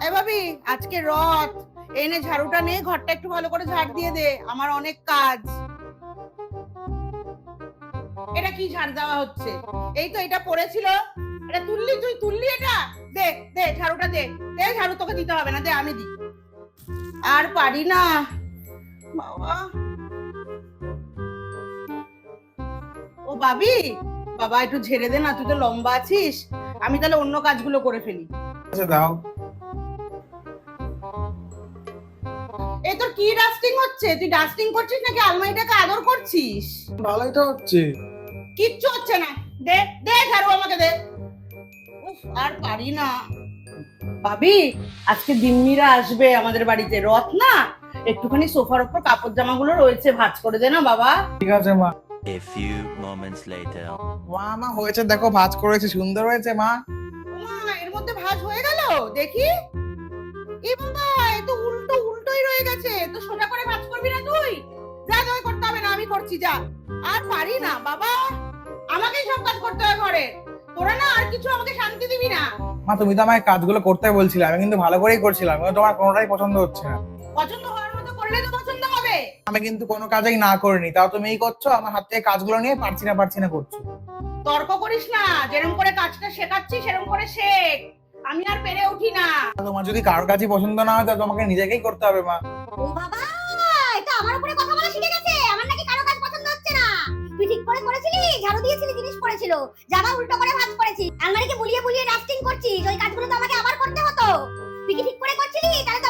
এ ভাবি, আজকে রথ, এনে ঝাড়ুটা নে, ঘরটা একটু ভালো করে ঝাড় দিয়ে দে, আমার অনেক কাজ। এটা কি ঝাড় দেওয়া হচ্ছে? এই তো এটা পড়েছিল, এটা তুললি, তুই তুললি এটা? দে দে ঝাড়ুটা দে, দে ঝাড়ু, তোকে দিতে হবে না, দে আমি দিই। আর পারি না বাবা। ও বাবি, বাবা একটু ঝেড়ে দে না, তুই তো লম্বা আছিস, আমি তাহলে অন্য কাজগুলো করে ফেলি। আচ্ছা দাও। এই তোর কি ডাস্টিং হচ্ছে? তুই ডাস্টিং করছিস নাকি আলমারিটাকে আদর করছিস? ভালোই তো হচ্ছে। কিচ্ছু হচ্ছে না, দে দে ঝাড়ু আমাকে দে। উফ, আর পারি না। ভাবি, আজকে দিম্মিরা আসবে আমাদের বাড়িতে, রথ না, একটুখানি সোফার উপর কাপড় জামাগুলো রয়েছে, ভাঁজ করে দে না বাবা। ঠিক আছে মা। A few moments later. মা হয়েছে, দেখো ভাঁজ করেছে, সুন্দর হয়েছে মা। ওমা, এর মধ্যে ভাঁজ হয়ে গেল, দেখি। এ বাবা, এ তো উল্টো উল্টোই রয়ে গেছে, তো সোজা করে ভাঁজ করবি না তুই? যা, যা করতে হবে না, আমি করছি, যা। আর পারি না বাবা, আমাকেই সব কাজ করতে হয় ঘরে, তোরা না আর কিছু আমাকে শান্তি দিবি না। মা তুমি তো আমায় কাজগুলো করতে বলছিলে, আমি কিন্তু ভালো করেই করছিলাম, কিন্তু তোমার কোনোটাই পছন্দ হচ্ছে না। পছন্দ হওয়ার মতো করলে তো পছন্দ হবে। আমি কিন্তু কোনো কাজেই না করিনি, তাও তুমিই করছো, আমার হাত থেকে কাজগুলো নিয়ে পারছি না করছো। তর্ক করিস না, যেরকম করে কাজটা শেখাচ্ছি সেরকম করে শেখ, আমি আর পেরে উঠি না। তোমার যদি কারোর কাজই পছন্দ না হয়, তাহলে তোমাকে নিজেকেই করতে হবে মা। ও বাবা, এটা আমার উপরে কথা বলা শিখে গেছে। আমার নাকি কারো কাজ পছন্দ হচ্ছে না। তুই ঠিক করে করেছিলি, ঝাড়ু দিয়েছিলি, জিনিস পড়েছিল, জামা উল্টো করে ভাঁজ করেছিস, আলমারিকে বুলিয়ে বুলিয়ে ডাস্টিং করছিস, ওই কাজগুলো তো আমাকে আবার করতে হতো। তুই কি ঠিক করে করছিলি? তাহলে